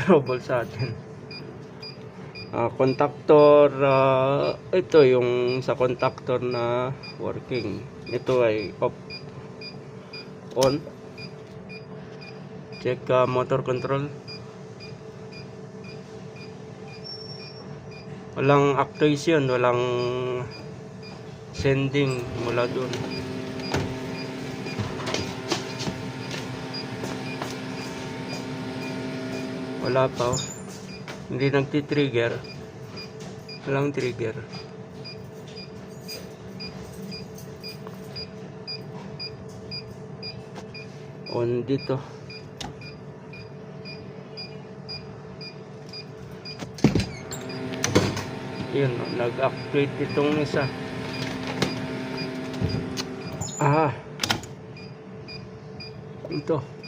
trouble sa atin. Contactor, ito yung sa contactor na working. Ito ay off, on. Check motor control. Walang actuation, walang sending mula doon. Wala pa, oh. Hindi nagti-trigger. Walang trigger. On dito. Yun, nag-activate itong isa. Ito.